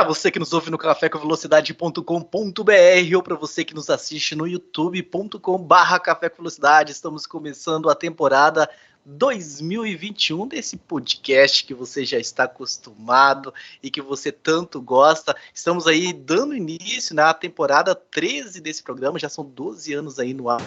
Para você que nos ouve no cafécomvelocidade.com.br ou para você que nos assiste no youtube.com/Café com Velocidade, estamos começando a temporada 2021 desse podcast que você já está acostumado e que você tanto gosta. Estamos aí dando início na temporada 13 desse programa, já são 12 anos aí no ar.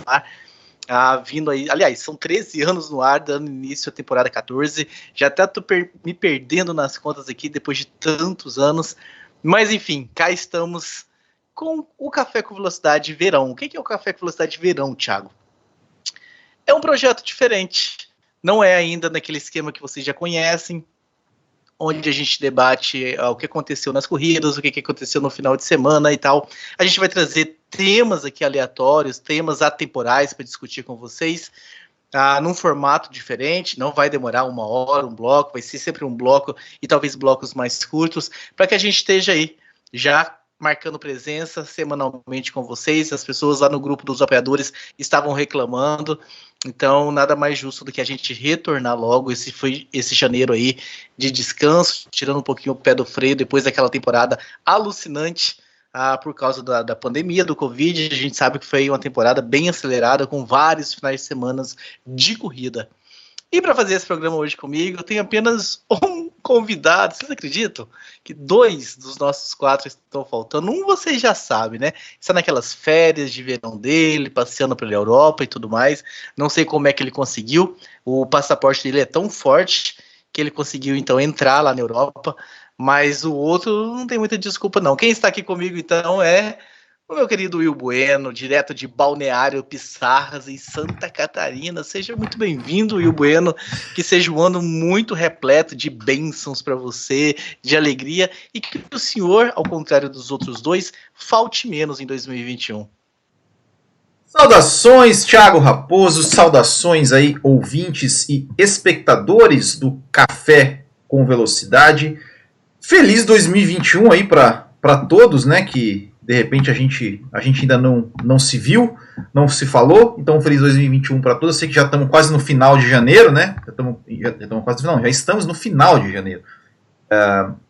Vindo aí, aliás, são 13 anos no ar, dando início à temporada 14. Já até tô me perdendo nas contas aqui depois de tantos anos. Mas enfim, cá estamos com o Café com Velocidade Verão. O que é o Café com Velocidade Verão, Thiago? É um projeto diferente. Não é ainda naquele esquema que vocês já conhecem, onde a gente debate o que aconteceu nas corridas, o que aconteceu no final de semana e tal. A gente vai trazer temas aqui aleatórios, temas atemporais para discutir com vocês, num formato diferente. Não vai demorar 1 hora, um bloco, vai ser sempre um bloco e talvez blocos mais curtos, para que a gente esteja aí já marcando presença semanalmente com vocês. As pessoas lá no grupo dos apoiadores estavam reclamando, então nada mais justo do que a gente retornar logo. Esse foi esse janeiro aí de descanso, tirando um pouquinho o pé do freio depois daquela temporada alucinante por causa da pandemia, do Covid. A gente sabe que foi uma temporada bem acelerada, com vários finais de semana de corrida. E para fazer esse programa hoje comigo, eu tenho apenas um convidado. Vocês acreditam que 2 dos nossos 4 estão faltando? Um vocês já sabem, né? Está naquelas férias de verão dele, passeando pela Europa e tudo mais. Não sei como é que ele conseguiu. O passaporte dele é tão forte que ele conseguiu, então, entrar lá na Europa. Mas o outro não tem muita desculpa, não. Quem está aqui comigo, então, é o meu querido Will Bueno, direto de Balneário Pissarras, em Santa Catarina. Seja muito bem-vindo, Will Bueno, que seja um ano muito repleto de bênçãos para você, de alegria, e que o senhor, ao contrário dos outros 2, falte menos em 2021. Saudações, Thiago Raposo, saudações aí, ouvintes e espectadores do Café com Velocidade. Feliz 2021 aí para todos, né, que de repente a gente ainda não se viu, não se falou. Então, feliz 2021 para todos. Eu sei que já estamos quase no final de janeiro, né? Já estamos quase no final, já estamos no final de janeiro.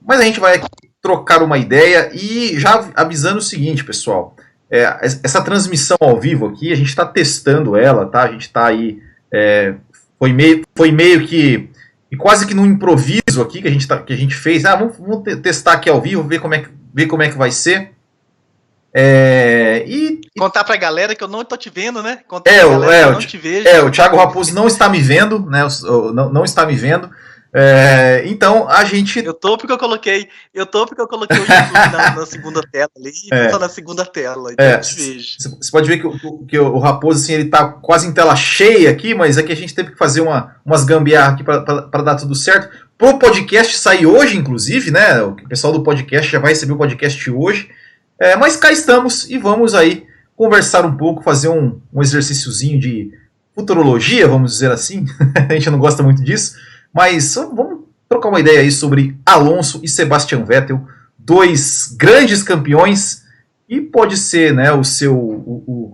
Mas a gente vai trocar uma ideia e já avisando o seguinte, pessoal. Essa transmissão ao vivo aqui, a gente está testando ela, tá? A gente está aí... Foi meio que... E quase que num improviso aqui que a gente fez. Vamos testar aqui ao vivo, ver como é que vai ser. E contar pra galera que eu não tô te vendo, né? Contar pra galera que eu não te vejo. O Thiago Raposo não está me vendo, né? Não está me vendo. Então a gente. Eu tô porque eu coloquei o YouTube na segunda tela ali, e tá na segunda tela, então eu te vejo. Você pode ver que o Raposo, assim, ele tá quase em tela cheia aqui, mas aqui a gente teve que fazer umas gambiarras aqui para dar tudo certo. Pro podcast sair hoje, inclusive, né? O pessoal do podcast já vai receber o podcast hoje. Mas cá estamos e vamos aí conversar um pouco, fazer um exercíciozinho de futurologia, vamos dizer assim. A gente não gosta muito disso, mas vamos trocar uma ideia aí sobre Alonso e Sebastian Vettel, 2 grandes campeões, e pode ser, né, o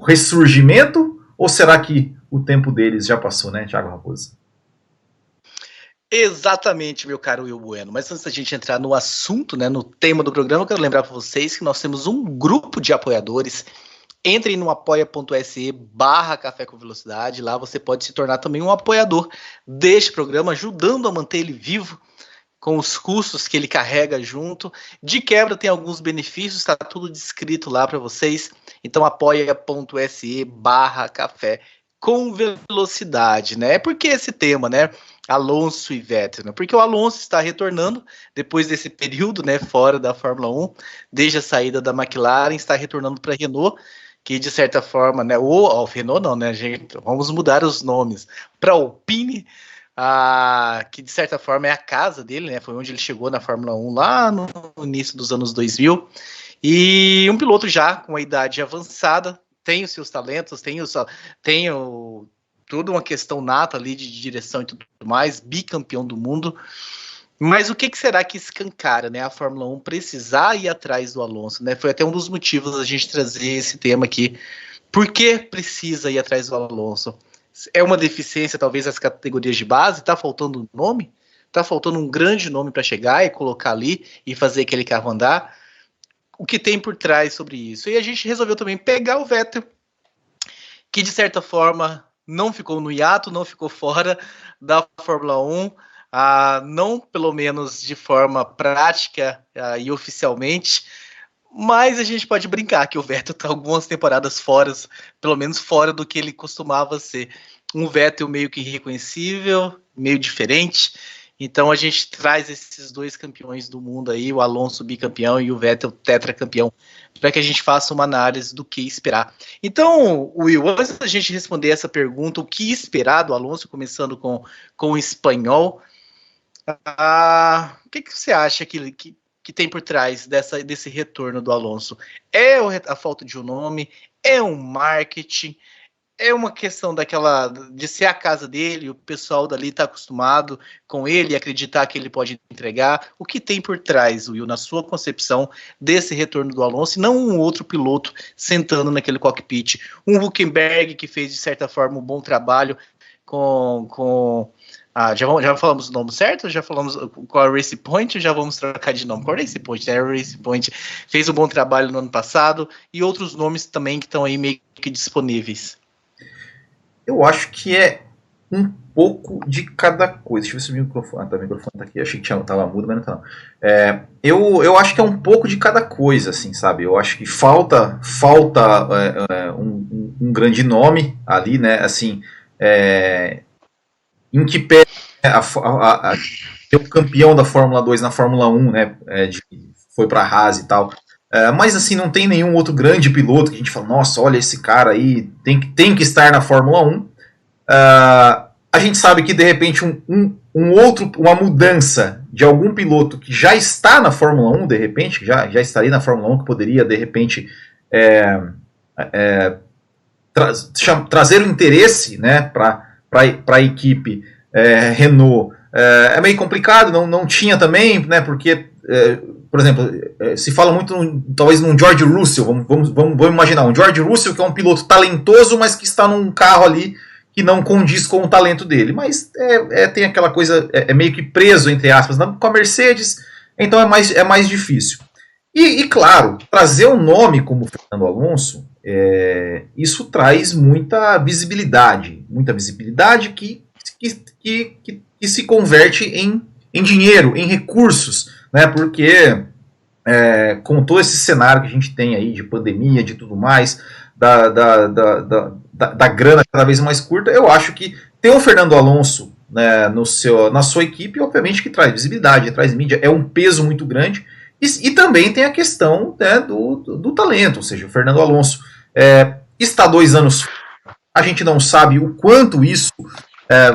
ressurgimento, ou será que o tempo deles já passou, né, Thiago Raposo? Exatamente, meu caro Will Bueno. Mas antes da gente entrar no assunto, né, no tema do programa, eu quero lembrar para vocês que nós temos um grupo de apoiadores. Entrem no apoia.se/Café com Velocidade. Lá você pode se tornar também um apoiador deste programa, ajudando a manter ele vivo com os custos que ele carrega junto. De quebra tem alguns benefícios, está tudo descrito lá para vocês. Então apoia.se/Café com Velocidade, né? Por que esse tema, né? Alonso e Vettel, né? Porque o Alonso está retornando depois desse período, né, fora da Fórmula 1, desde a saída da McLaren, está retornando para a Renault, que de certa forma, né, Renault não, né, gente, vamos mudar os nomes, para a Alpine, que de certa forma é a casa dele, né, foi onde ele chegou na Fórmula 1 lá no início dos anos 2000, e um piloto já com a idade avançada, tem os seus talentos, tem toda uma questão nata ali de direção e tudo mais, bicampeão do mundo. Mas o que será que escancara, né, a Fórmula 1 precisar ir atrás do Alonso, né? Foi até um dos motivos da gente trazer esse tema aqui. Por que precisa ir atrás do Alonso? É uma deficiência, talvez, das categorias de base? Está faltando um nome? Está faltando um grande nome para chegar e colocar ali e fazer aquele carro andar? o que tem por trás sobre isso. E a gente resolveu também pegar o Vettel, que de certa forma não ficou no hiato, não ficou fora da Fórmula 1, não pelo menos de forma prática e oficialmente, mas a gente pode brincar que o Vettel está algumas temporadas fora, pelo menos fora do que ele costumava ser. Um Vettel meio que irreconhecível, meio diferente. Então a gente traz esses dois campeões do mundo aí, o Alonso bicampeão e o Vettel tetracampeão, para que a gente faça uma análise do que esperar. Então, Will, antes da gente responder essa pergunta, o que esperar do Alonso, começando com o espanhol, o que você acha que tem por trás desse retorno do Alonso? É a falta de um nome? É um marketing? É uma questão de ser a casa dele, o pessoal dali está acostumado com ele, acreditar que ele pode entregar. O que tem por trás, Will, na sua concepção, desse retorno do Alonso, e não um outro piloto sentando naquele cockpit? Um Hülkenberg que fez, de certa forma, um bom trabalho já falamos o nome certo? Já falamos com a Racing Point? Ou já vamos trocar de nome? Com a Racing Point, né? A Racing Point fez um bom trabalho no ano passado, e outros nomes também que estão aí meio que disponíveis. Eu acho que é um pouco de cada coisa. Deixa eu ver se o microfone... o microfone tá aqui. Achei que tava mudo, mas não tá não. Eu acho que é um pouco de cada coisa, assim, sabe? Eu acho que falta um grande nome ali, né? Assim, em que pé o campeão da Fórmula 2 na Fórmula 1, né? Foi pra Haas e tal. Mas assim, não tem nenhum outro grande piloto que a gente fala, nossa, olha esse cara aí, tem que estar na Fórmula 1. A gente sabe que de repente uma mudança de algum piloto que já está na Fórmula 1, de repente, que já estaria na Fórmula 1, que poderia de repente trazer o interesse, né, para a equipe Renault. É meio complicado, não tinha também, né, porque... por exemplo, se fala muito talvez num George Russell, vamos imaginar, um George Russell que é um piloto talentoso, mas que está num carro ali que não condiz com o talento dele, mas tem aquela coisa, meio que preso, entre aspas, com a Mercedes, então é mais difícil. E claro, trazer um nome como Fernando Alonso, isso traz muita visibilidade que se converte em dinheiro, em recursos, né, porque com todo esse cenário que a gente tem aí de pandemia, de tudo mais, da grana cada vez mais curta, eu acho que ter o Fernando Alonso, né, na sua equipe, obviamente que traz visibilidade, traz mídia, é um peso muito grande, e também tem a questão, né, do talento, ou seja, o Fernando Alonso está 2 anos, a gente não sabe o quanto isso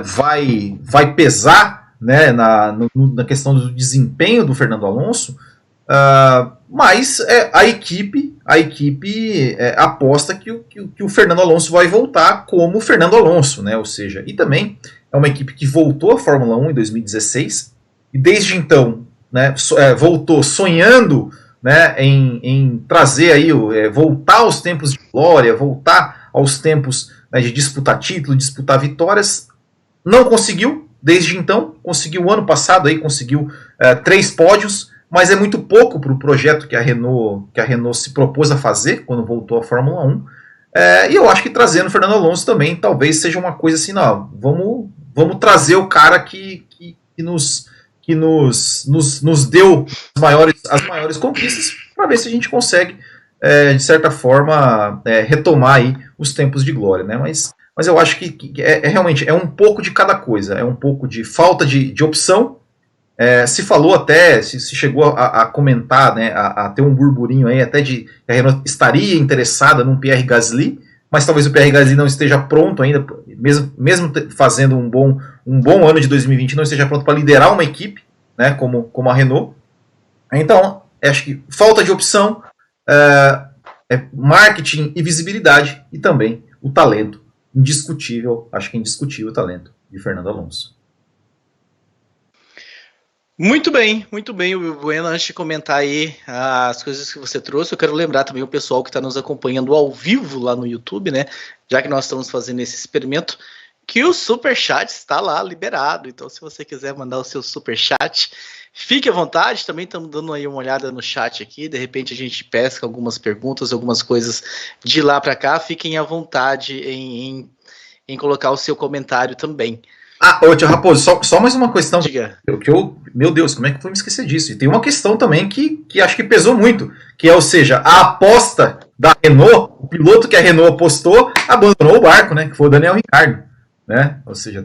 vai pesar, né, na questão do desempenho do Fernando Alonso, mas a equipe aposta que o Fernando Alonso vai voltar como Fernando Alonso, né, ou seja, e também é uma equipe que voltou à Fórmula 1 em 2016, e desde então, né, voltou sonhando, né, em trazer aí, voltar aos tempos de glória, voltar aos tempos, né, de disputar título, disputar vitórias. Não conseguiu, desde então, conseguiu ano passado, aí, conseguiu 3 pódios, mas é muito pouco para o projeto que a Renault se propôs a fazer quando voltou à Fórmula 1. E eu acho que trazendo o Fernando Alonso também talvez seja uma coisa assim, não, vamos trazer o cara que nos deu as maiores conquistas, para ver se a gente consegue, de certa forma, retomar aí os tempos de glória, né? Mas eu acho que realmente um pouco de cada coisa, é um pouco de falta de opção. Se falou até, se chegou a comentar, né, a ter um burburinho aí até de que a Renault estaria interessada num Pierre Gasly, mas talvez o Pierre Gasly não esteja pronto ainda, mesmo fazendo um bom ano de 2020, não esteja pronto para liderar uma equipe, né, como a Renault. Então, acho que falta de opção, marketing e visibilidade, e também o talento. Indiscutível, acho que é indiscutível o talento de Fernando Alonso. Muito bem, Bueno. Antes de comentar aí as coisas que você trouxe, eu quero lembrar também o pessoal que está nos acompanhando ao vivo lá no YouTube, né? Já que nós estamos fazendo esse experimento, que o superchat está lá liberado. Então, se você quiser mandar o seu superchat, fique à vontade. Também estamos dando aí uma olhada no chat aqui. De repente a gente pesca algumas perguntas, algumas coisas de lá para cá. Fiquem à vontade em colocar o seu comentário também. Ô tio Raposo, só mais uma questão. Diga. Meu Deus, como é que eu vou me esquecer disso? E tem uma questão também que acho que pesou muito, que é, ou seja, a aposta da Renault, o piloto que a Renault apostou, abandonou o barco, né? Que foi o Daniel Ricciardo. Né? Ou seja,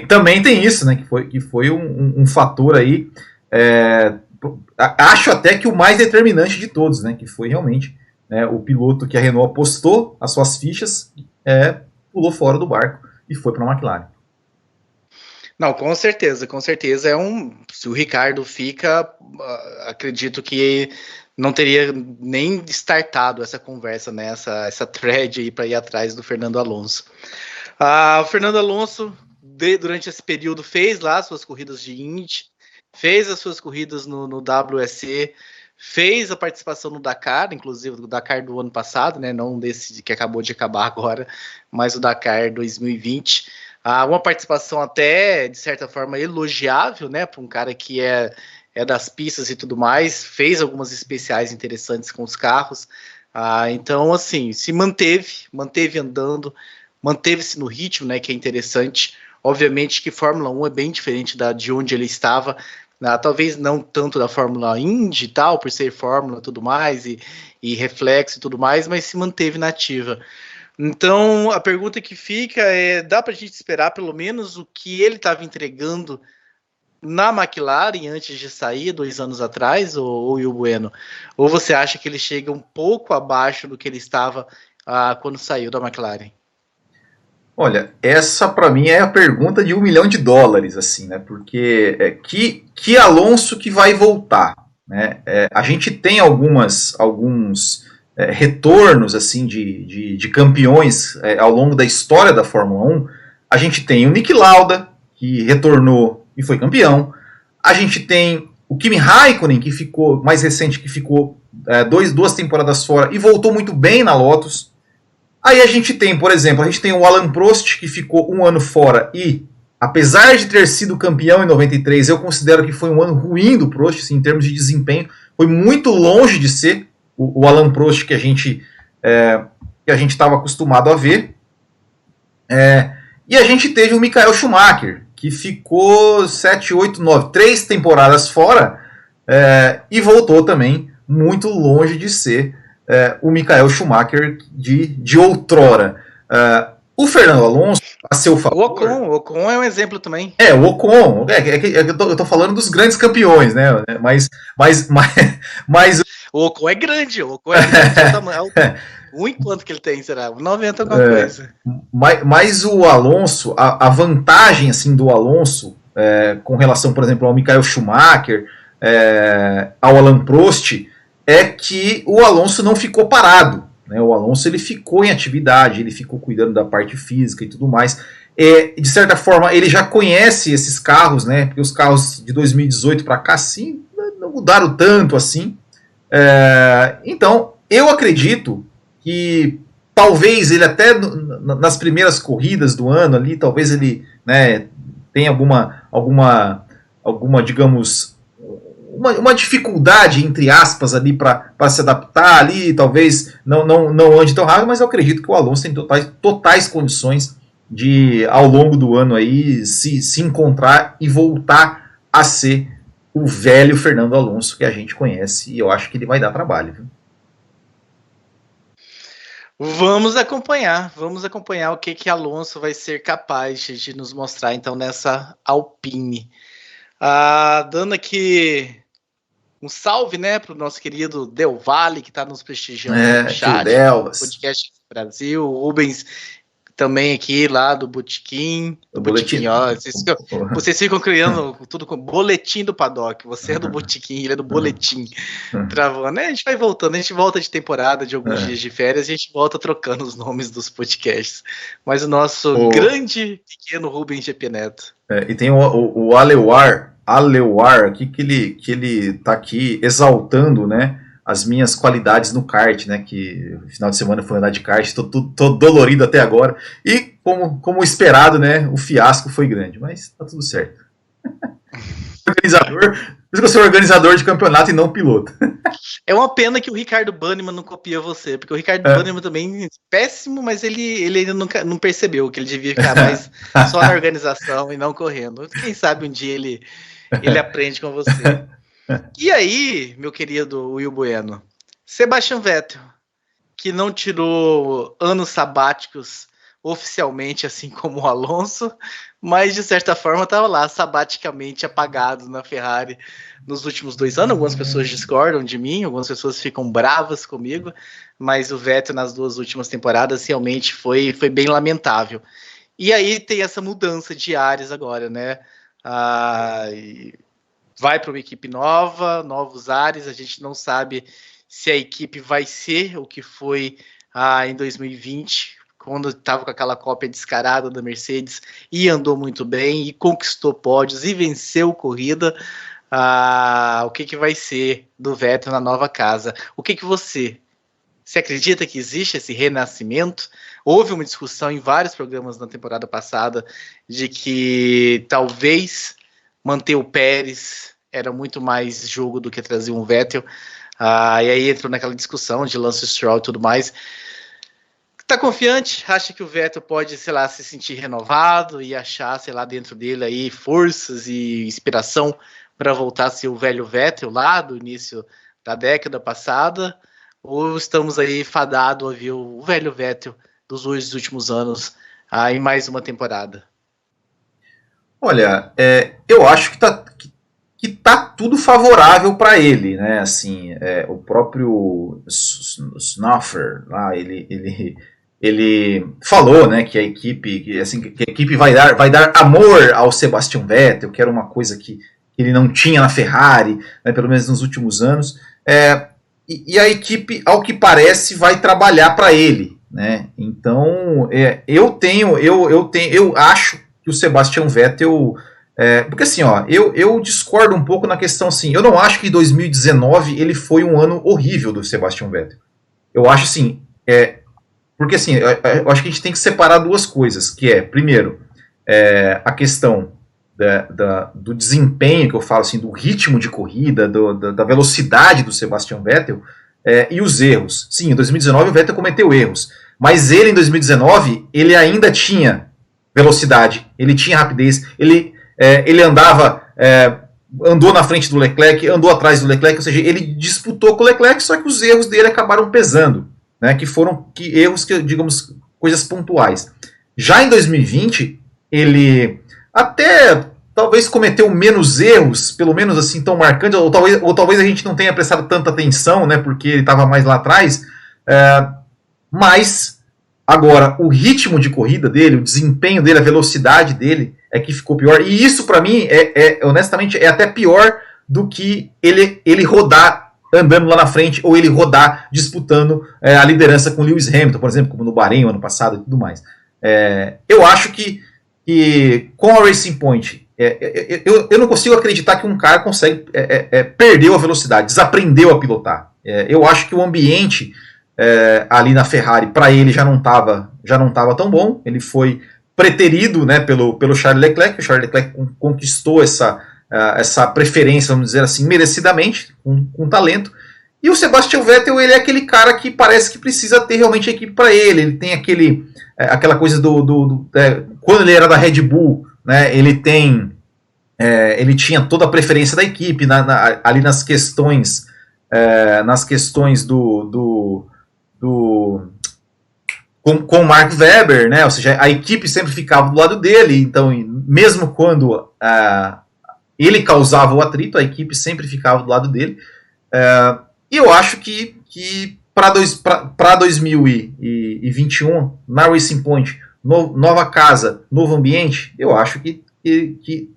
também tem isso, né? Que foi um fator aí, acho até que o mais determinante de todos, né? Que foi realmente, né, o piloto que a Renault apostou as suas fichas, pulou fora do barco e foi para a McLaren. Não, com certeza. Se o Ricardo fica, acredito que não teria nem startado essa conversa, né? Essa thread aí para ir atrás do Fernando Alonso. O Fernando Alonso, durante esse período, fez lá suas corridas de Indy, fez as suas corridas no WEC, fez a participação no Dakar, inclusive o Dakar do ano passado, né, não desse que acabou de acabar agora, mas o Dakar 2020. Uma participação até, de certa forma, elogiável, né, para um cara que é das pistas e tudo mais, fez algumas especiais interessantes com os carros. Então, assim, se manteve andando, manteve-se no ritmo, né, que é interessante. Obviamente que Fórmula 1 é bem diferente de onde ele estava, talvez não tanto da Fórmula Indy e tal, por ser Fórmula e tudo mais, e reflexo e tudo mais, mas se manteve na ativa. Então, a pergunta que fica dá para a gente esperar pelo menos o que ele estava entregando na McLaren antes de sair 2 anos atrás, ou Will Bueno? Ou você acha que ele chega um pouco abaixo do que ele estava quando saiu da McLaren? Olha, essa para mim é a pergunta de $1 milhão, assim, né? Porque que Alonso que vai voltar, né? A gente tem alguns retornos assim de campeões ao longo da história da Fórmula 1. A gente tem o Niki Lauda, que retornou e foi campeão. A gente tem o Kimi Raikkonen, que ficou mais recente, que ficou 2 temporadas fora e voltou muito bem na Lotus. Aí a gente tem, por exemplo, o Alain Prost, que ficou 1 ano fora e, apesar de ter sido campeão em 93, eu considero que foi um ano ruim do Prost, assim, em termos de desempenho. Foi muito longe de ser o Alain Prost que a gente estava acostumado a ver. E a gente teve o Michael Schumacher, que ficou 7, 8, 9, 3 temporadas fora e voltou também muito longe de ser o Michael Schumacher de outrora. O Fernando Alonso, a seu favor... O Ocon é um exemplo também. O Ocon, eu tô falando dos grandes campeões, né? Mas o Ocon é grande, o tamanho. Quanto que ele tem, será? 90 alguma coisa. Mas o Alonso, a vantagem assim, do Alonso, com relação, por exemplo, ao Michael Schumacher, ao Alain Prost, é que o Alonso não ficou parado, né? O Alonso ele ficou em atividade, ele ficou cuidando da parte física e tudo mais. De certa forma, ele já conhece esses carros, né? Porque os carros de 2018 para cá, sim, não mudaram tanto assim. Então, eu acredito que talvez ele até nas primeiras corridas do ano ali, talvez ele, né, tenha alguma digamos, uma dificuldade, entre aspas, ali para se adaptar ali, talvez não ande tão rápido, mas eu acredito que o Alonso tem totais condições de, ao longo do ano aí, se encontrar e voltar a ser o velho Fernando Alonso que a gente conhece, e eu acho que ele vai dar trabalho, viu? Vamos acompanhar o que Alonso vai ser capaz de nos mostrar então nessa Alpine. Dando aqui um salve, né, para o nosso querido Del Valle, que está nos prestigiando no chat, podcast Brasil, o Rubens também aqui lá do Botequim. Vocês ficam criando tudo com boletim do Paddock. Você é do Botequim, ele é do boletim. Travando, né? A gente vai voltando, a gente volta de temporada, de alguns dias de férias, a gente volta trocando os nomes dos podcasts. Mas o nosso grande, pequeno Rubens GP Neto. E tem o Aleuar aqui, que ele tá aqui exaltando, né, as minhas qualidades no kart, né? Que no final de semana foi andar de kart, tô dolorido até agora. E como esperado, né? O fiasco foi grande, mas tá tudo certo. Organizador, por isso que eu sou organizador de campeonato e não piloto. É uma pena que o Ricardo Banniman não copia você, porque o Ricardo Banniman também é péssimo, mas ele ainda não percebeu que ele devia ficar mais só na organização e não correndo. Quem sabe um dia ele aprende com você. E aí, meu querido Will Bueno, Sebastian Vettel, que não tirou anos sabáticos oficialmente, assim como o Alonso, mas de certa forma estava lá sabaticamente apagado na Ferrari nos últimos 2 anos. Algumas pessoas discordam de mim, algumas pessoas ficam bravas comigo, mas o Vettel nas 2 últimas temporadas realmente foi bem lamentável. E aí tem essa mudança de ares agora, né? Vai para uma equipe nova, novos ares, a gente não sabe se a equipe vai ser o que foi em 2020, quando estava com aquela cópia descarada da Mercedes e andou muito bem e conquistou pódios e venceu corrida. O que vai ser do Vettel na nova casa? O que você acredita que existe esse renascimento? Houve uma discussão em vários programas na temporada passada de que talvez manter o Pérez era muito mais jogo do que trazer um Vettel. E aí entrou naquela discussão de Lance Stroll e tudo mais. Tá confiante? Acha que o Vettel pode, sei lá, se sentir renovado e achar, sei lá, dentro dele aí forças e inspiração para voltar a ser o velho Vettel lá do início da década passada? Ou estamos aí fadados a ver o velho Vettel dos 2 últimos anos em mais uma temporada? Olha, eu acho que tá tudo favorável para ele, né? Assim, o próprio Snuffer lá, ele falou, né, que a equipe vai dar amor ao Sebastian Vettel, que era uma coisa que ele não tinha na Ferrari, né, pelo menos nos últimos anos. E a equipe, ao que parece, vai trabalhar para ele, né? Então, eu acho que o Sebastian Vettel, porque assim, ó, eu discordo um pouco na questão assim, eu não acho que 2019 ele foi um ano horrível do Sebastian Vettel. Eu acho assim, porque assim, eu acho que a gente tem que separar 2 coisas, que primeiro, a questão do desempenho, que eu falo assim, do ritmo de corrida, da velocidade do Sebastian Vettel, e os erros. Sim, em 2019 o Vettel cometeu erros, mas ele em 2019, ele ainda tinha velocidade, ele tinha rapidez, ele andou na frente do Leclerc, andou atrás do Leclerc, ou seja, ele disputou com o Leclerc, só que os erros dele acabaram pesando, né, que foram erros que, digamos, coisas pontuais. Já em 2020, ele até talvez cometeu menos erros, pelo menos assim tão marcantes, ou talvez a gente não tenha prestado tanta atenção, né, porque ele estava mais lá atrás, mas agora o ritmo de corrida dele, o desempenho dele, a velocidade dele é que ficou pior, e isso para mim honestamente é até pior do que ele rodar andando lá na frente, ou ele rodar disputando a liderança com Lewis Hamilton, por exemplo, como no Bahrein ano passado e tudo mais. Eu acho que com a Racing Point, eu não consigo acreditar que um cara consegue perdeu a velocidade, desaprendeu a pilotar. Eu acho que o ambiente ali na Ferrari, para ele, já não estava tão bom. Ele foi preterido, né, pelo Charles Leclerc. O Charles Leclerc conquistou essa preferência, vamos dizer assim, merecidamente, com talento. E o Sebastian Vettel, ele é aquele cara que parece que precisa ter realmente a equipe para ele. Ele tem aquela coisa quando ele era da Red Bull, né, ele tinha toda a preferência da equipe ali nas questões com o Mark Webber, né, ou seja, a equipe sempre ficava do lado dele, então mesmo quando ele causava o atrito, a equipe sempre ficava do lado dele. E eu acho que para 2021, na Racing Point, nova casa, novo ambiente, eu acho que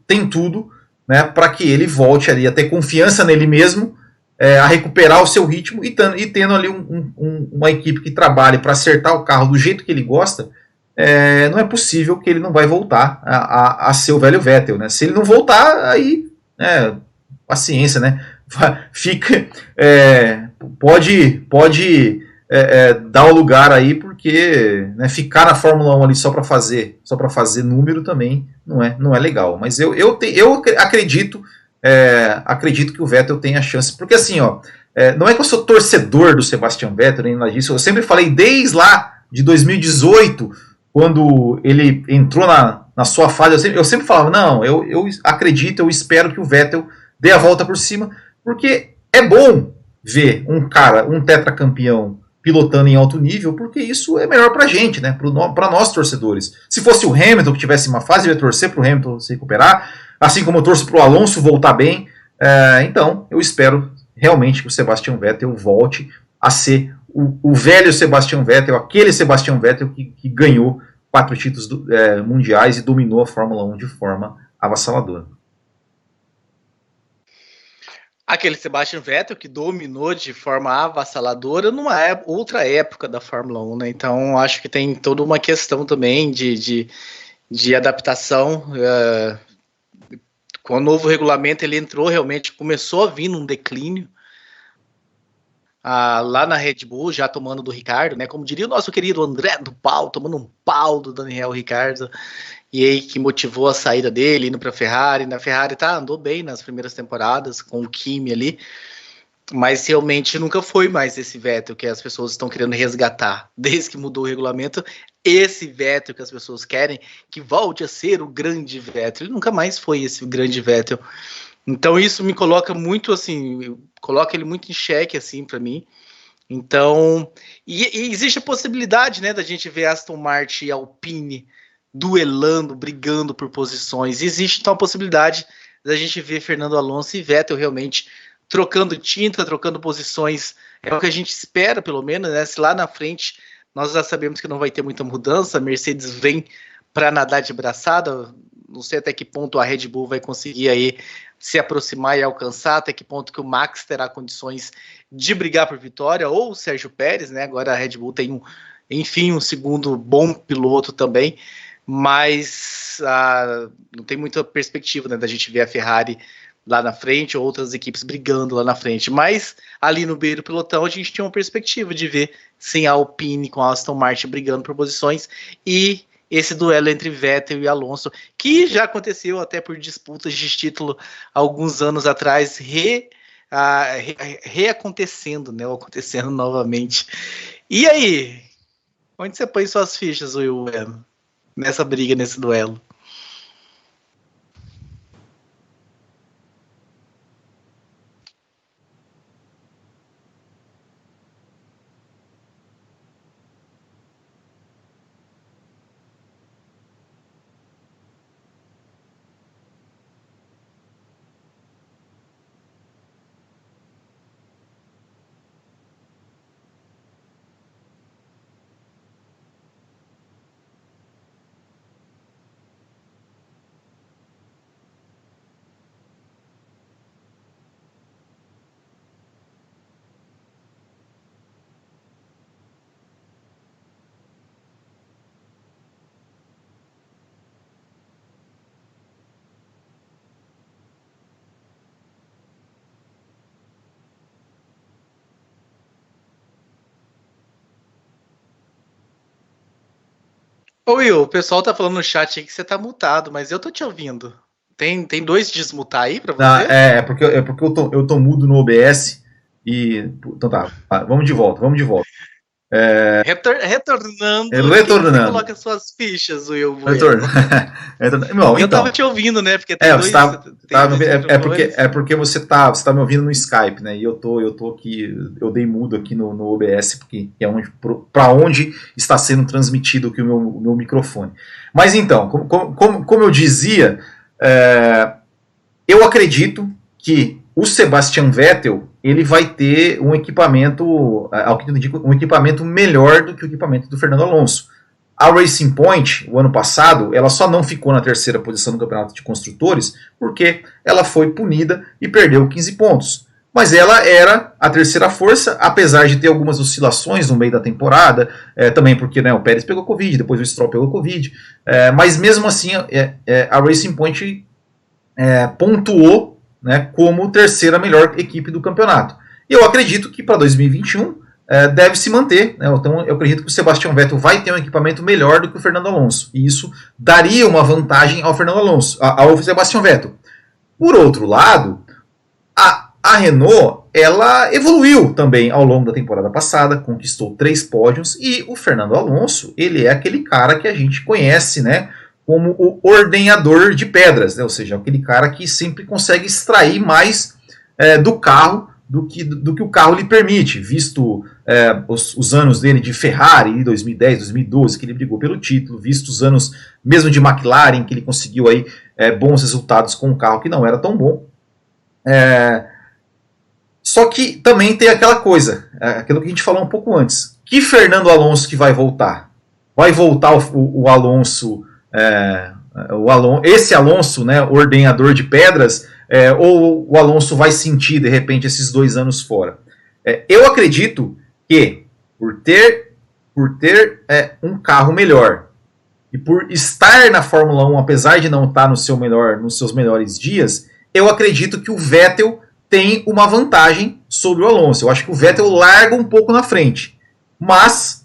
tem tudo, né, para que ele volte ali a ter confiança nele mesmo, a recuperar o seu ritmo e tendo ali uma equipe que trabalhe para acertar o carro do jeito que ele gosta. Não é possível que ele não vai voltar a ser o velho Vettel, né? Se ele não voltar, aí paciência, né? fica, pode dar o lugar aí, porque, né, ficar na Fórmula 1 ali só para fazer número também não é legal. Mas eu acredito que o Vettel tenha chance, porque assim, ó, não é que eu sou torcedor do Sebastian Vettel, nem nada disso. Eu sempre falei desde lá de 2018, quando ele entrou na sua fase, eu sempre falava, não, eu acredito, eu espero que o Vettel dê a volta por cima, porque é bom ver um tetracampeão pilotando em alto nível, porque isso é melhor pra gente, né, para nós torcedores. Se fosse o Hamilton que tivesse uma fase, eu ia torcer pro Hamilton se recuperar, assim como eu torço pro Alonso voltar bem. Então eu espero realmente que o Sebastian Vettel volte a ser o velho Sebastian Vettel, aquele Sebastian Vettel que ganhou 4 títulos mundiais e dominou a Fórmula 1 de forma avassaladora. Aquele Sebastian Vettel que dominou de forma avassaladora numa outra época da Fórmula 1, né? Então acho que tem toda uma questão também de adaptação. Com o novo regulamento ele entrou, realmente começou a vir num declínio. Lá na Red Bull, já tomando do Ricciardo, né? Como diria o nosso querido André do Pau, tomando um pau do Daniel Ricciardo, e aí que motivou a saída dele, indo para a Ferrari. Na Ferrari andou bem nas primeiras temporadas, com o Kimi ali, mas realmente nunca foi mais esse Vettel que as pessoas estão querendo resgatar, desde que mudou o regulamento. Esse Vettel que as pessoas querem, que volte a ser o grande Vettel, ele nunca mais foi esse grande Vettel. Então isso me coloca muito assim, coloca ele muito em xeque assim para mim. Então, e existe a possibilidade, né, da gente ver Aston Martin e Alpine duelando, brigando por posições. Existe então a possibilidade da gente ver Fernando Alonso e Vettel realmente trocando tinta, trocando posições. É o que a gente espera, pelo menos, né? Se lá na frente nós já sabemos que não vai ter muita mudança, a Mercedes vem para nadar de braçada. Não sei até que ponto a Red Bull vai conseguir aí se aproximar e alcançar, até que ponto que o Max terá condições de brigar por vitória, ou o Sérgio Pérez, né? Agora a Red Bull tem um segundo bom piloto também, mas não tem muita perspectiva, né, da gente ver a Ferrari lá na frente, ou outras equipes brigando lá na frente, mas ali no meio do pelotão a gente tinha uma perspectiva de ver sim a Alpine com a Aston Martin brigando por posições, e esse duelo entre Vettel e Alonso, que já aconteceu até por disputas de título alguns anos atrás, reacontecendo, né, acontecendo novamente. E aí, onde você põe suas fichas, Will, nessa briga, nesse duelo? Ô Will, o pessoal tá falando no chat aí que você tá mutado, mas eu tô te ouvindo. Tem 2 desmutar aí pra você? Porque eu tô mudo no OBS e... Então tá, vamos de volta. Retornando. Retornando. Você coloca suas fichas, Will. Não, eu tava te ouvindo, né? Porque tem porque você tá me ouvindo no Skype, né? E eu tô aqui, eu dei mudo aqui no OBS, porque é para onde está sendo transmitido aqui o meu microfone. Mas então, como eu dizia, eu acredito que o Sebastian Vettel ele vai ter um equipamento, ao que indica, um equipamento melhor do que o equipamento do Fernando Alonso. A Racing Point, o ano passado, ela só não ficou na terceira posição no campeonato de construtores porque ela foi punida e perdeu 15 pontos. Mas ela era a terceira força, apesar de ter algumas oscilações no meio da temporada, também porque, né, o Pérez pegou Covid, depois o Stroll pegou Covid, mas mesmo assim a Racing Point pontuou né, como terceira melhor equipe do campeonato. E eu acredito que para 2021 deve se manter, né? Então eu acredito que o Sebastian Vettel vai ter um equipamento melhor do que o Fernando Alonso, e isso daria uma vantagem ao Fernando Alonso, ao Sebastian Vettel. Por outro lado, a Renault, ela evoluiu também ao longo da temporada passada, conquistou 3 pódios, e o Fernando Alonso, ele é aquele cara que a gente conhece, né, como o ordenhador de pedras, né? Ou seja, aquele cara que sempre consegue extrair mais do carro do que o carro lhe permite, visto os anos dele de Ferrari, 2010, 2012, que ele brigou pelo título, visto os anos mesmo de McLaren, que ele conseguiu aí, bons resultados com um carro que não era tão bom. Só que também tem aquela coisa, aquilo que a gente falou um pouco antes, que Fernando Alonso que vai voltar? Vai voltar o Alonso, esse Alonso, né, ordenhador de pedras, ou o Alonso vai sentir de repente esses 2 anos fora? Eu acredito que por ter um carro melhor e por estar na Fórmula 1, apesar de não estar nos seus melhores dias, eu acredito que o Vettel tem uma vantagem sobre o Alonso. Eu acho que o Vettel larga um pouco na frente, mas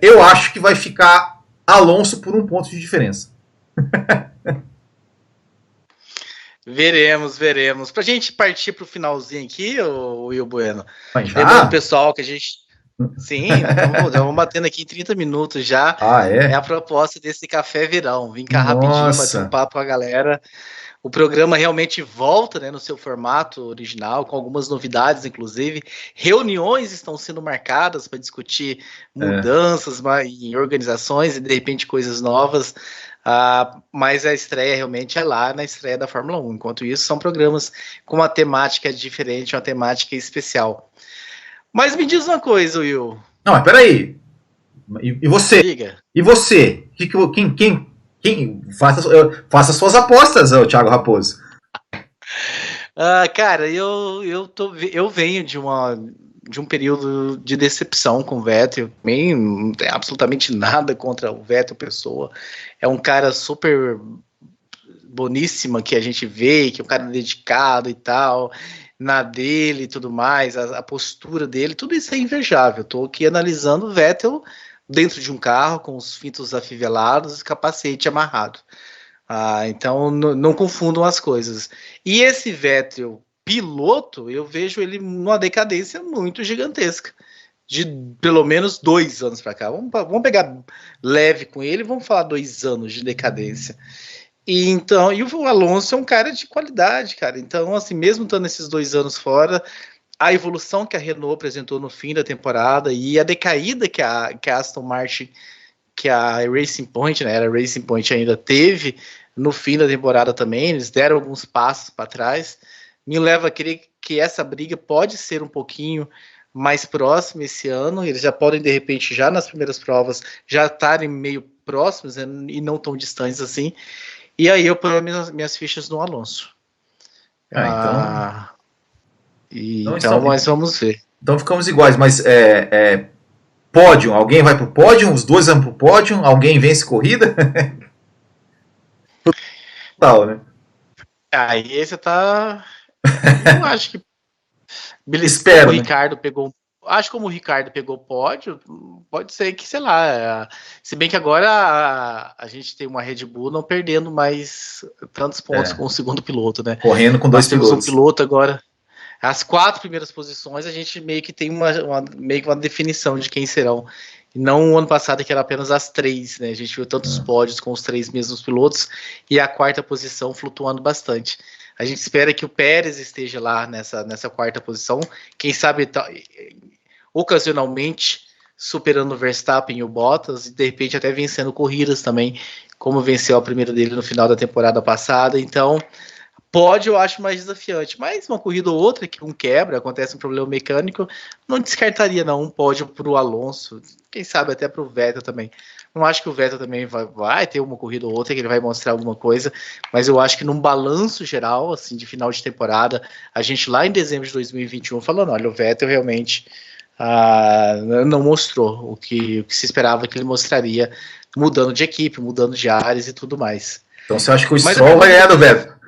eu acho que vai ficar Alonso por um ponto de diferença. Veremos. Pra gente partir pro finalzinho aqui, o Will Bueno. Lembrando, pessoal, que a gente... Sim, já vamos batendo aqui em 30 minutos já. É a proposta desse Café Verão. Vim cá rapidinho, bater um papo com a galera. O programa realmente volta, né, no seu formato original, com algumas novidades, inclusive. Reuniões estão sendo marcadas para discutir mudanças em organizações e, de repente, coisas novas. Mas a estreia realmente é lá na estreia da Fórmula 1. Enquanto isso, são programas com uma temática diferente, uma temática especial. Mas me diz uma coisa, Will. Não, mas peraí. E você? Diga. E você? Quem faça suas apostas, Thiago Raposo. Cara, eu venho de um período de decepção com o Vettel. Não tem absolutamente nada contra o Vettel pessoa. É um cara super boníssima que a gente vê, que é um cara dedicado e tal, na dele e tudo mais, a postura dele, tudo isso é invejável. Estou aqui analisando o Vettel dentro de um carro, com os cintos afivelados e capacete amarrado. Então, não confundam as coisas. E esse Vettel piloto, eu vejo ele numa decadência muito gigantesca. De pelo menos 2 anos para cá. Vamos pegar leve com ele, vamos falar 2 anos de decadência. E o Alonso é um cara de qualidade, cara. Então, assim, mesmo estando esses 2 anos fora, a evolução que a Renault apresentou no fim da temporada e a decaída que a Aston Martin, que a Racing Point, né, a Racing Point ainda teve no fim da temporada também, eles deram alguns passos para trás, me leva a crer que essa briga pode ser um pouquinho mais próxima esse ano. Eles já podem, de repente, já nas primeiras provas, já estarem meio próximos, né, e não tão distantes assim. E aí eu ponho minhas fichas no Alonso. Então, mas vamos ver. Então ficamos iguais, mas pódio, alguém vai pro pódio? Os dois vão pro pódio? Alguém vence corrida? Total, né? Aí esse tá... Eu acho que... Espero, o Ricardo pegou... Acho que como o Ricardo pegou pódio, pode ser que, sei lá... Se bem que agora a gente tem uma Red Bull não perdendo mais tantos pontos com o segundo piloto, né? Correndo com 2 pilotos. Temos um piloto agora... As 4 primeiras posições a gente meio que tem meio que uma definição de quem serão. E não o ano passado, que era apenas as 3, né? A gente viu tantos pódios com os 3 mesmos pilotos e a 4ª posição flutuando bastante. A gente espera que o Pérez esteja lá nessa 4ª posição. Quem sabe, ocasionalmente, superando o Verstappen e o Bottas e de repente até vencendo corridas também, como venceu a primeira dele no final da temporada passada. Então... Pódio eu acho mais desafiante, mas uma corrida ou outra que um quebra, acontece um problema mecânico, não descartaria não um pódio para o Alonso, quem sabe até para o Vettel também. Não acho que o Vettel também vai ter uma corrida ou outra que ele vai mostrar alguma coisa, mas eu acho que num balanço geral, assim, de final de temporada, a gente lá em dezembro de 2021 falando, olha, o Vettel realmente não mostrou o que se esperava que ele mostraria, mudando de equipe, mudando de áreas e tudo mais. Então você acha que o Stroll vai ganhar do Vettel?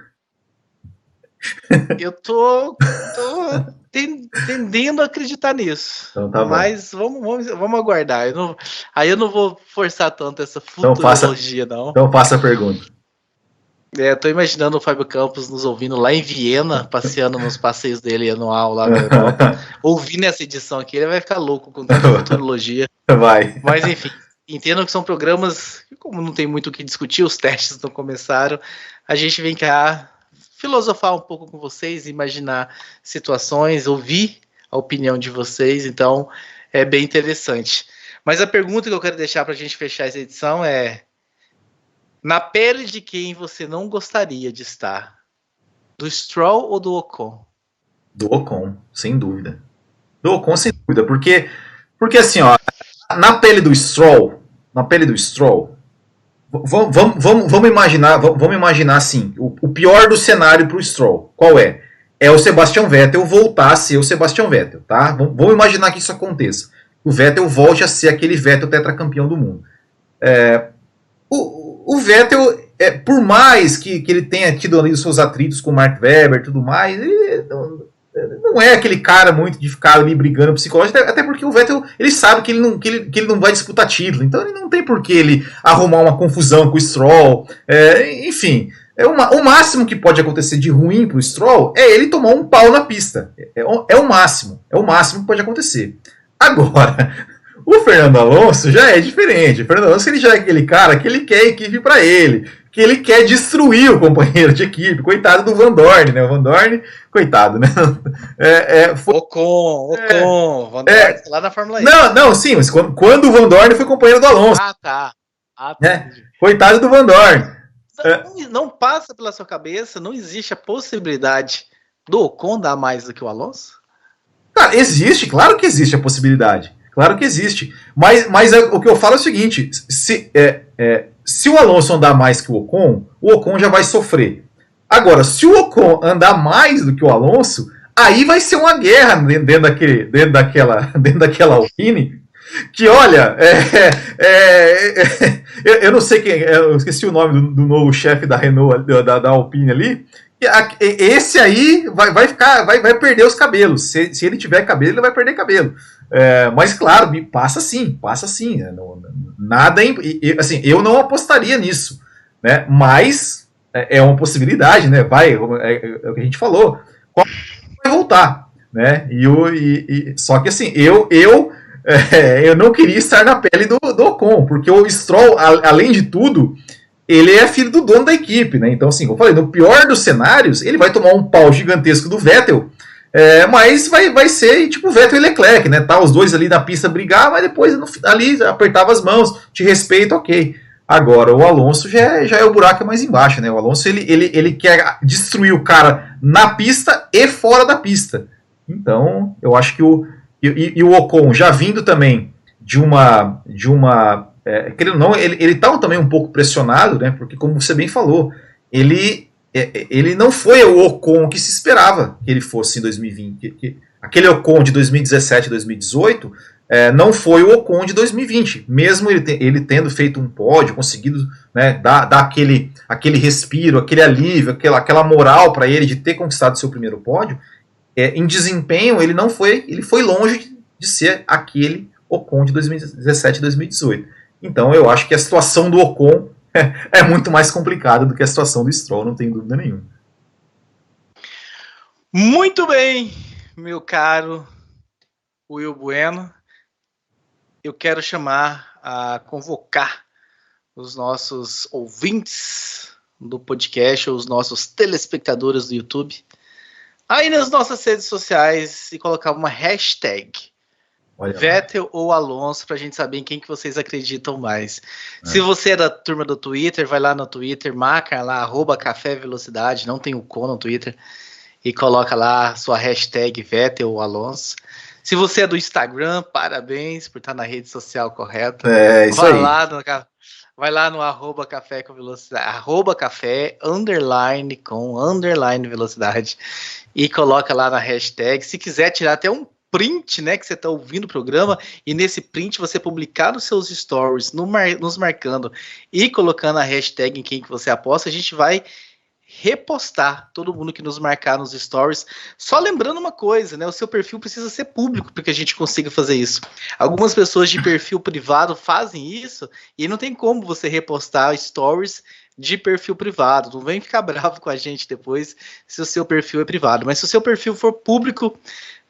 Eu tô tendendo a acreditar nisso. Então tá bom. Mas vamos aguardar. Eu não vou forçar tanto essa Então futurologia, não. Então faça a pergunta. Eu tô imaginando o Fábio Campos nos ouvindo lá em Viena, passeando nos passeios dele anual lá na Europa. Ouvindo essa edição aqui, ele vai ficar louco com tanta futurologia. Vai. Mas enfim, entendo que são programas que, como não tem muito o que discutir, os testes não começaram, a gente vem cá filosofar um pouco com vocês, imaginar situações, ouvir a opinião de vocês, então é bem interessante. Mas a pergunta que eu quero deixar para a gente fechar essa edição é: na pele de quem você não gostaria de estar? Do Stroll ou do Ocon? Do Ocon, sem dúvida. Do Ocon, sem dúvida, porque assim, ó, na pele do Stroll, vamos imaginar assim, o pior do cenário para o Stroll, qual é? É o Sebastian Vettel voltar a ser o Sebastian Vettel, tá? Vamos imaginar que isso aconteça. O Vettel volte a ser aquele Vettel tetracampeão do mundo. O Vettel, por mais que ele tenha tido ali os seus atritos com o Mark Webber e tudo mais, ele não é aquele cara muito de ficar ali brigando psicológico, até porque o Vettel, ele sabe que ele não vai disputar título, então ele não tem por que ele arrumar uma confusão com o Stroll, enfim, o máximo que pode acontecer de ruim pro Stroll é ele tomar um pau na pista, é o máximo que pode acontecer. Agora, o Fernando Alonso já é diferente. O Fernando Alonso, ele já é aquele cara que ele quer equipe para ele, que ele quer destruir o companheiro de equipe. Coitado do Van Dorn, né? O Van Dorn, coitado, né? Ocon, Van Dorn, lá na Fórmula E. Não, sim, mas quando o Van Dorn foi companheiro do Alonso. Tá. Coitado do Van Dorn. Não passa pela sua cabeça, não existe a possibilidade do Ocon dar mais do que o Alonso? Cara, existe, claro que existe a possibilidade. Claro que existe. Mas o que eu falo é o seguinte: se o Alonso andar mais que o Ocon já vai sofrer. Agora, se o Ocon andar mais do que o Alonso, aí vai ser uma guerra dentro daquela Alpine. Que olha, eu não sei quem, eu esqueci o nome do novo chefe da Renault, da Alpine ali. Esse aí vai perder os cabelos. Se ele tiver cabelo, ele vai perder cabelo. Mas claro, passa sim. Nada, assim, eu não apostaria nisso, né? Mas é uma possibilidade, né? É o que a gente falou. Qual vai voltar, né? Só que assim, eu não queria estar na pele do Ocon, porque o Stroll, além de tudo, ele é filho do dono da equipe, né? Então, assim, como eu falei, no pior dos cenários, ele vai tomar um pau gigantesco do Vettel, mas vai ser tipo Vettel e Leclerc, né? Tá os dois ali na pista brigar, mas depois ali apertava as mãos, te respeito, ok. Agora, o Alonso já é o buraco mais embaixo, né? O Alonso, ele quer destruir o cara na pista e fora da pista. Então, eu acho que o Ocon já vindo também de uma querendo ou não, ele tá também um pouco pressionado, né? Porque, como você bem falou, ele não foi o Ocon que se esperava que ele fosse em 2020. Aquele Ocon de 2017 e 2018 não foi o Ocon de 2020. Mesmo ele tendo feito um pódio, conseguido, né, dar aquele respiro, aquele alívio, aquela moral para ele de ter conquistado seu primeiro pódio, em desempenho ele foi longe de ser aquele Ocon de 2017 e 2018. Então eu acho que a situação do Ocon é muito mais complicada do que a situação do Stroll, não tem dúvida nenhuma. Muito bem, meu caro Will Bueno. Eu quero convocar os nossos ouvintes do podcast, os nossos telespectadores do YouTube, aí nas nossas redes sociais e colocar uma hashtag Vettel ou Alonso, pra gente saber em quem que vocês acreditam mais. Se você é da turma do Twitter, vai lá no Twitter, marca lá, @cafévelocidade, não tem o com no Twitter, e coloca lá sua hashtag Vettel ou Alonso. Se você é do Instagram, parabéns por estar na rede social correta. Isso aí. Vai lá no @café com velocidade, @café _ velocidade, e coloca lá na hashtag. Se quiser tirar até um print, né, que você está ouvindo o programa, e nesse print você publicar nos seus stories, nos marcando e colocando a hashtag em quem que você aposta, a gente vai repostar todo mundo que nos marcar nos stories. Só lembrando uma coisa, né? O seu perfil precisa ser público para que a gente consiga fazer isso. Algumas pessoas de perfil privado fazem isso e não tem como você repostar stories de perfil privado. Não vem ficar bravo com a gente depois se o seu perfil é privado. Mas se o seu perfil for público,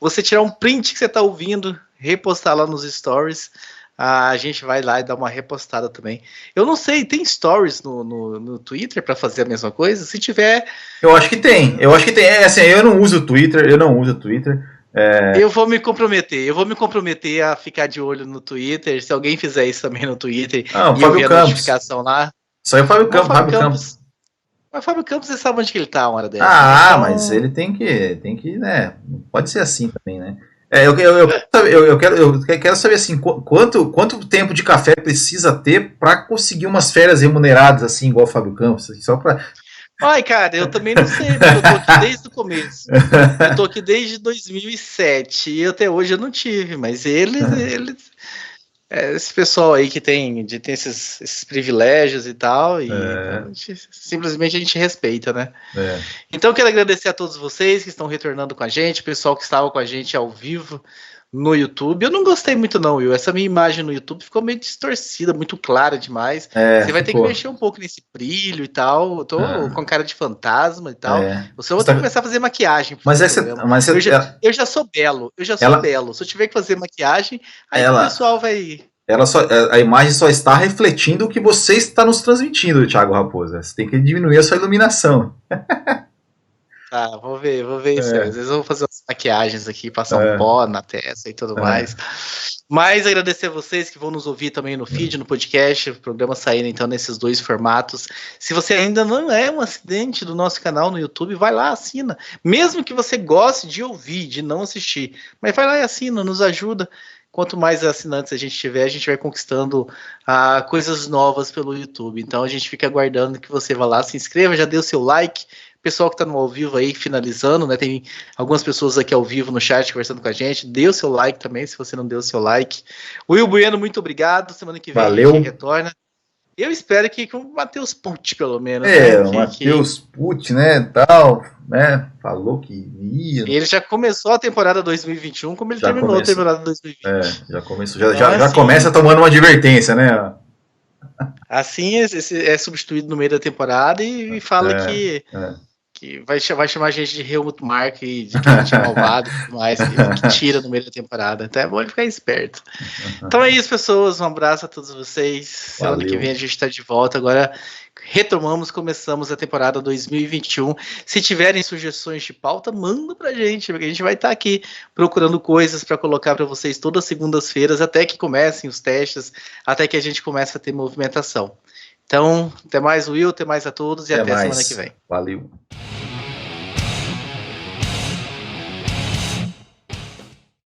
você tirar um print que você está ouvindo, repostar lá nos stories, a gente vai lá e dá uma repostada também. Eu não sei, tem stories no Twitter para fazer a mesma coisa? Se tiver... Eu acho que tem. Assim, eu não uso o Twitter. Eu vou me comprometer a ficar de olho no Twitter. Se alguém fizer isso também no Twitter e eu ver a notificação lá... Só é o Fábio Campos. Mas o Fábio Campos, você sabe onde que ele tá uma hora dessa. Então... mas ele tem que, né? Não pode ser assim também, né? Eu quero saber assim, quanto tempo de café precisa ter para conseguir umas férias remuneradas assim, igual o Fábio Campos, só para... Ai, cara, eu também não sei, porque eu tô aqui desde o começo. Eu tô aqui desde 2007 e até hoje eu não tive, mas eles esse pessoal aí que tem esses privilégios e tal, e simplesmente a gente respeita, né? Então eu quero agradecer a todos vocês que estão retornando com a gente, o pessoal que estava com a gente ao vivo no YouTube. Eu não gostei muito não, Will, essa minha imagem no YouTube ficou meio distorcida, muito clara demais. Você vai ter que mexer um pouco nesse brilho e tal. Eu tô com cara de fantasma e tal. Você vai ter que começar a fazer maquiagem. Eu já sou belo, belo. Se eu tiver que fazer maquiagem, aí o pessoal vai... A imagem só está refletindo o que você está nos transmitindo, Thiago Raposa. Você tem que diminuir a sua iluminação. Tá, vou ver isso. Às vezes eu vou fazer umas maquiagens aqui, passar um pó na testa e tudo mais. Mas agradecer a vocês que vão nos ouvir também no feed, no podcast, o programa saindo então nesses dois formatos. Se você ainda não é um assinante do nosso canal no YouTube, vai lá, assina. Mesmo que você goste de ouvir, de não assistir, mas vai lá e assina, nos ajuda. Quanto mais assinantes a gente tiver, a gente vai conquistando coisas novas pelo YouTube. Então a gente fica aguardando que você vá lá, se inscreva, já dê o seu like. Pessoal que está no ao vivo aí, finalizando, né? Tem algumas pessoas aqui ao vivo no chat conversando com a gente. Dê o seu like também, se você não deu o seu like. Will Bueno, muito obrigado. Semana que vem Valeu. A gente retorna. Eu espero que com o Matheus Pucci, pelo menos. O Matheus Pucci, né, tal, né, falou que ia. Ele já começou a temporada 2021, como ele terminou a temporada 2020. Já começou, já começa tomando uma advertência, né. Assim é substituído no meio da temporada e fala que vai chamar a gente de Helmut Marko e de que a gente é malvado e tudo mais, que tira no meio da temporada. Então é bom ele ficar esperto. Então é isso, pessoas. Um abraço a todos vocês. Semana que vem a gente está de volta. Agora começamos a temporada 2021. Se tiverem sugestões de pauta, manda pra gente, porque a gente vai estar aqui procurando coisas para colocar para vocês todas as segundas-feiras, até que comecem os testes, até que a gente comece a ter movimentação. Então, até mais, Will, até mais a todos e até semana que vem. Valeu.